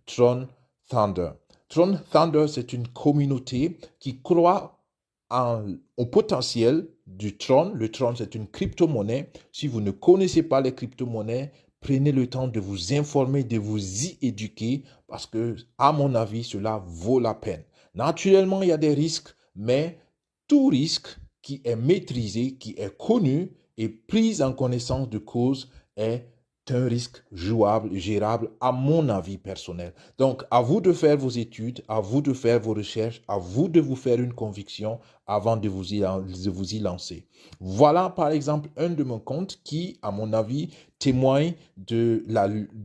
Tron Thunder. Tron Thunder, c'est une communauté qui croit au potentiel du Tron. Le Tron, c'est une crypto-monnaie. Si vous ne connaissez pas les crypto-monnaies, prenez le temps de vous informer, de vous y éduquer parce que, à mon avis, cela vaut la peine. Naturellement, il y a des risques, mais tout risque qui est maîtrisé, qui est connu et pris en connaissance de cause est un risque jouable, gérable, à mon avis personnel. Donc, à vous de faire vos études, à vous de faire vos recherches, à vous de vous faire une conviction avant de vous y lancer. Voilà, par exemple, un de mes comptes qui, à mon avis, témoigne de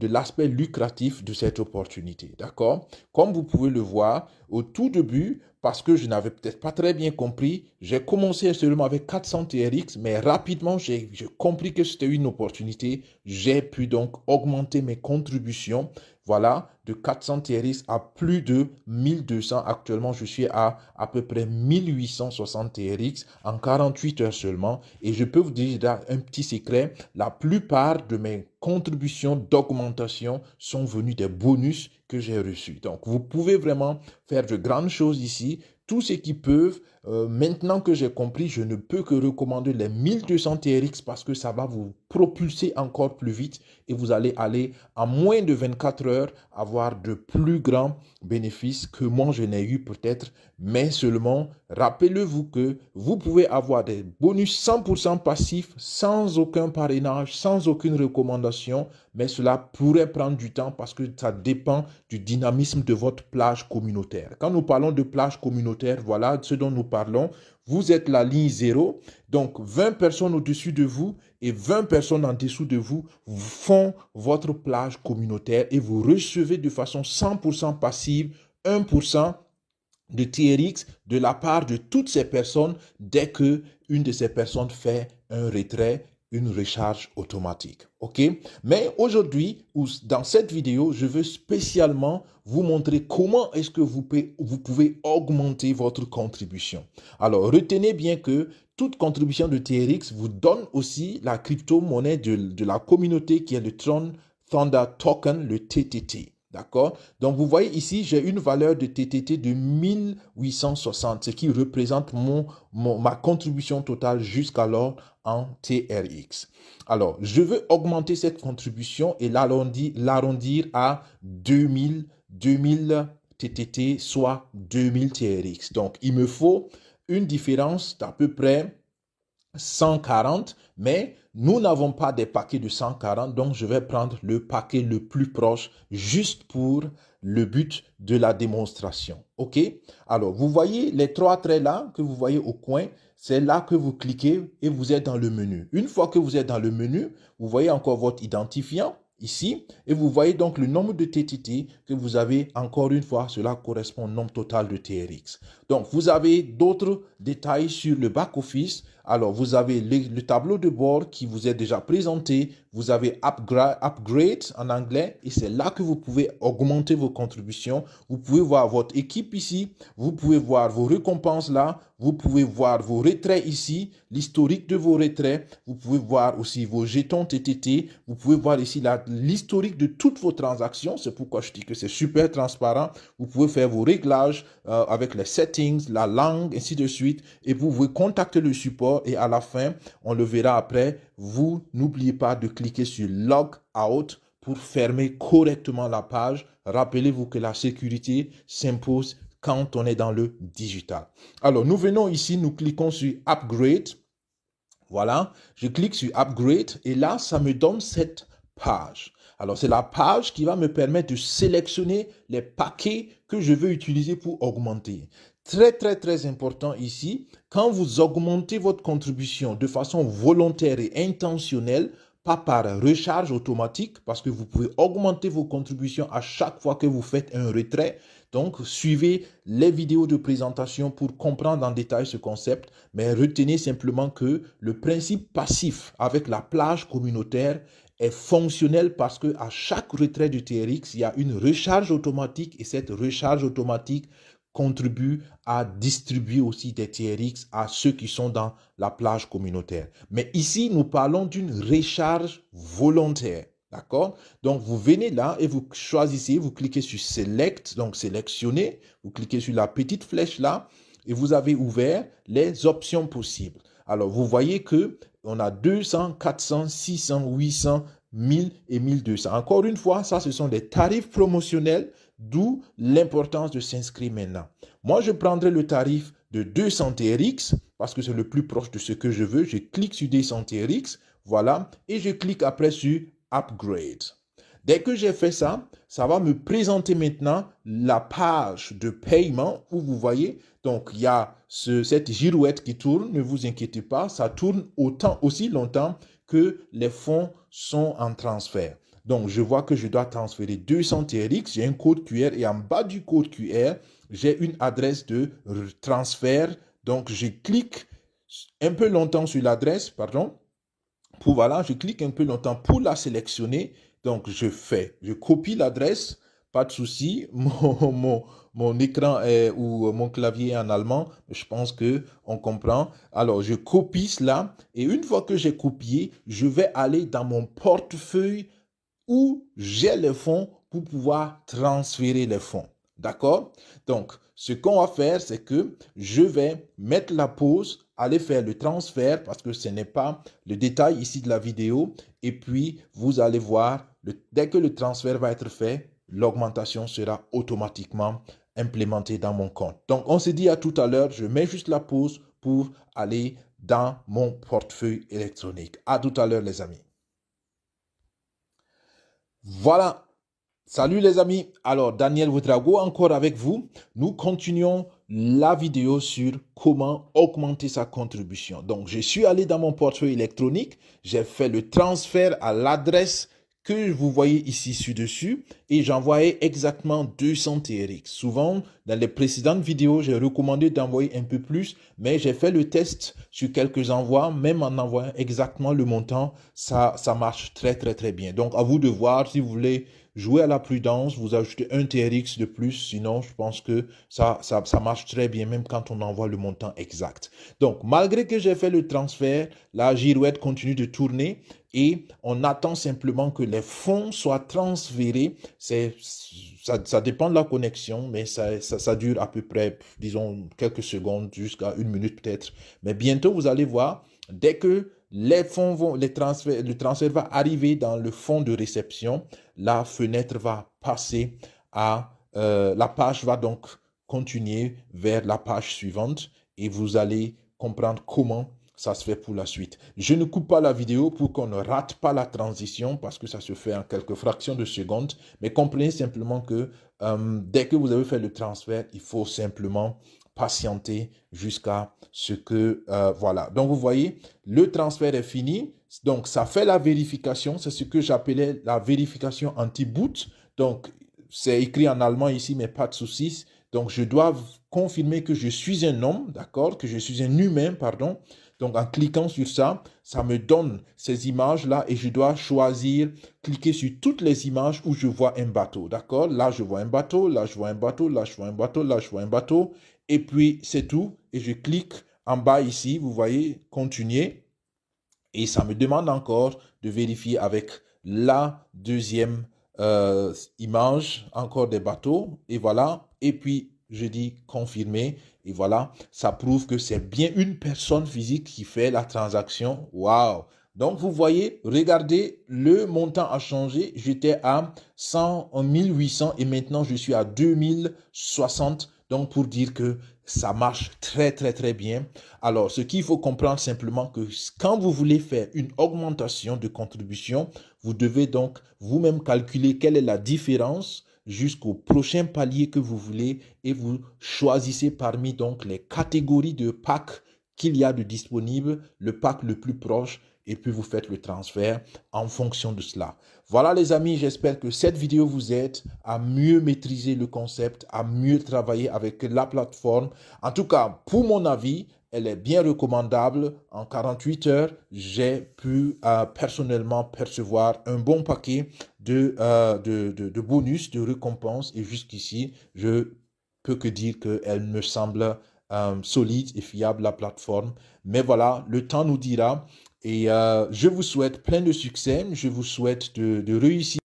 l'aspect lucratif de cette opportunité. D'accord? Comme vous pouvez le voir, au tout début, parce que je n'avais peut-être pas très bien compris, j'ai commencé seulement avec 400 TRX, mais rapidement, j'ai compris que c'était une opportunité. J'ai pu donc augmenter mes contributions, voilà, de 400 TRX à plus de 1200. Actuellement, je suis à peu près 1860 TRX en 48 heures seulement. Et je peux vous dire un petit secret, la plupart de mes contributions d'augmentation sont venues des bonus que j'ai reçus. Donc, vous pouvez vraiment faire de grandes choses ici. Tous ceux qui peuvent, maintenant que j'ai compris, je ne peux que recommander les 1200 TRX parce que ça va vous propulser encore plus vite et vous allez aller en moins de 24 heures avoir de plus grands bénéfices que moi je n'ai eu peut-être, mais seulement rappelez-vous que vous pouvez avoir des bonus 100% passifs sans aucun parrainage, sans aucune recommandation, mais cela pourrait prendre du temps parce que ça dépend du dynamisme de votre plage communautaire. Quand nous parlons de plage communautaire, voilà ce dont nous parlons. Vous êtes la ligne 0, donc 20 personnes au-dessus de vous et 20 personnes en dessous de vous font votre plage communautaire et vous recevez de façon 100% passive 1% de TRX de la part de toutes ces personnes dès que une de ces personnes fait un retrait, une recharge automatique. OK? Mais aujourd'hui, dans cette vidéo, je veux spécialement vous montrer comment est-ce que vous pouvez augmenter votre contribution. Alors, retenez bien que toute contribution de TRX vous donne aussi la crypto-monnaie de la communauté qui est le Tron Thunder Token, le TTT. D'accord? Donc, vous voyez ici, j'ai une valeur de TTT de 1860, ce qui représente ma contribution totale jusqu'alors en TRX. Alors, je veux augmenter cette contribution et l'arrondir à 2000 TTT, soit 2000 TRX. Donc, il me faut une différence d'à peu près 140, mais nous n'avons pas des paquets de 140, donc je vais prendre le paquet le plus proche juste pour le but de la démonstration. OK? Alors, vous voyez les trois traits là que vous voyez au coin, c'est là que vous cliquez et vous êtes dans le menu. Une fois que vous êtes dans le menu, vous voyez encore votre identifiant ici et vous voyez donc le nombre de TTT que vous avez. Encore une fois, cela correspond au nombre total de TRX. Donc, vous avez d'autres détails sur le back-office. Alors, vous avez le tableau de bord qui vous est déjà présenté. Vous avez upgrade en anglais et c'est là que vous pouvez augmenter vos contributions. Vous pouvez voir votre équipe ici. Vous pouvez voir vos récompenses là. Vous pouvez voir vos retraits ici, l'historique de vos retraits. Vous pouvez voir aussi vos jetons TTT. Vous pouvez voir ici l'historique de toutes vos transactions. C'est pourquoi je dis que c'est super transparent. Vous pouvez faire vos réglages avec les settings, la langue, ainsi de suite. Et vous pouvez contacter le support et à la fin, on le verra après, vous n'oubliez pas de cliquer sur Log Out pour fermer correctement la page. Rappelez-vous que la sécurité s'impose quand on est dans le digital. Alors, nous venons ici, nous cliquons sur Upgrade. Voilà, je clique sur Upgrade et là, ça me donne cette page. Alors, c'est la page qui va me permettre de sélectionner les paquets que je veux utiliser pour augmenter. Très, très, très important ici, quand vous augmentez votre contribution de façon volontaire et intentionnelle, pas par recharge automatique, parce que vous pouvez augmenter vos contributions à chaque fois que vous faites un retrait. Donc, suivez les vidéos de présentation pour comprendre en détail ce concept, mais retenez simplement que le principe passif avec la plage communautaire est fonctionnel parce que à chaque retrait de TRX, il y a une recharge automatique et cette recharge automatique contribue à distribuer aussi des TRX à ceux qui sont dans la plage communautaire. Mais ici, nous parlons d'une recharge volontaire. D'accord? Donc, vous venez là et vous choisissez, vous cliquez sur Select, donc sélectionner, vous cliquez sur la petite flèche là et vous avez ouvert les options possibles. Alors, vous voyez que on a 200, 400, 600, 800, 1000 et 1200. Encore une fois, ça, ce sont des tarifs promotionnels, d'où l'importance de s'inscrire maintenant. Moi, je prendrai le tarif de 200 TRX parce que c'est le plus proche de ce que je veux. Je clique sur 200 TRX, voilà, et je clique après sur Upgrade. Dès que j'ai fait ça, ça va me présenter maintenant la page de paiement où vous voyez, donc il y a cette girouette qui tourne, ne vous inquiétez pas, ça tourne aussi longtemps que les fonds sont en transfert. Donc, je vois que je dois transférer 200 TRX, j'ai un code QR et en bas du code QR, j'ai une adresse de transfert. Donc, je clique un peu longtemps sur l'adresse, pardon, voilà, je clique un peu longtemps pour la sélectionner. Donc, je copie l'adresse, pas de souci. Mon écran ou mon clavier est en allemand, je pense qu'on comprend. Alors, je copie cela et une fois que j'ai copié, je vais aller dans mon portefeuille où j'ai les fonds pour pouvoir transférer les fonds. D'accord? Donc, ce qu'on va faire, c'est que je vais mettre la pause, aller faire le transfert parce que ce n'est pas le détail ici de la vidéo. Et puis, vous allez voir, dès que le transfert va être fait, l'augmentation sera automatiquement implémentée dans mon compte. Donc, on se dit à tout à l'heure, je mets juste la pause pour aller dans mon portefeuille électronique. À tout à l'heure, les amis. Voilà. Salut les amis, alors Daniel Ouedraogo encore avec vous. Nous continuons la vidéo sur comment augmenter sa contribution. Donc je suis allé dans mon portefeuille électronique, j'ai fait le transfert à l'adresse que vous voyez ici sur-dessus et j'envoyais exactement 200 TRX. Souvent, dans les précédentes vidéos, j'ai recommandé d'envoyer un peu plus, mais j'ai fait le test sur quelques envois, même en envoyant exactement le montant, ça marche très bien. Donc, à vous de voir si vous voulez jouer à la prudence, vous ajoutez un TRX de plus, sinon je pense que ça marche très bien, même quand on envoie le montant exact. Donc, malgré que j'ai fait le transfert, la girouette continue de tourner et on attend simplement que les fonds soient transférés. Ça dépend de la connexion, mais ça dure à peu près, disons, quelques secondes, jusqu'à une minute peut-être. Mais bientôt, vous allez voir, dès que les fonds le transfert va arriver dans le fonds de réception, la fenêtre va passer la page va donc continuer vers la page suivante et vous allez comprendre comment ça se fait pour la suite. Je ne coupe pas la vidéo pour qu'on ne rate pas la transition parce que ça se fait en quelques fractions de secondes. Mais comprenez simplement que dès que vous avez fait le transfert, il faut simplement patienter jusqu'à ce que, voilà. Donc, vous voyez, le transfert est fini. Donc, ça fait la vérification. C'est ce que j'appelais la vérification anti-boot. Donc, c'est écrit en allemand ici, mais pas de soucis. Donc, je dois confirmer que je suis un homme, d'accord, que je suis un humain, pardon. Donc, en cliquant sur ça, ça me donne ces images-là et je dois choisir, cliquer sur toutes les images où je vois un bateau, d'accord? Là, je vois un bateau, là, je vois un bateau, là, je vois un bateau, là, je vois un bateau. Et puis, c'est tout. Et je clique en bas ici, vous voyez, continuer. Et ça me demande encore de vérifier avec la deuxième image, encore des bateaux. Et voilà. Et puis, je dis confirmer. Et voilà, ça prouve que c'est bien une personne physique qui fait la transaction. Waouh! Donc, vous voyez, regardez, le montant a changé. J'étais à 1800 et maintenant, je suis à 2060. Donc, pour dire que ça marche très bien. Alors, ce qu'il faut comprendre simplement que quand vous voulez faire une augmentation de contribution, vous devez donc vous-même calculer quelle est la différence jusqu'au prochain palier que vous voulez et vous choisissez parmi donc les catégories de packs qu'il y a de disponibles, le pack le plus proche et puis vous faites le transfert en fonction de cela. Voilà les amis, j'espère que cette vidéo vous aide à mieux maîtriser le concept, à mieux travailler avec la plateforme. En tout cas, pour mon avis, elle est bien recommandable. En 48 heures, j'ai pu personnellement percevoir un bon paquet de bonus, de récompenses. Et jusqu'ici, je peux que dire qu'elle me semble solide et fiable, la plateforme. Mais voilà, le temps nous dira. Et je vous souhaite plein de succès, je vous souhaite de réussir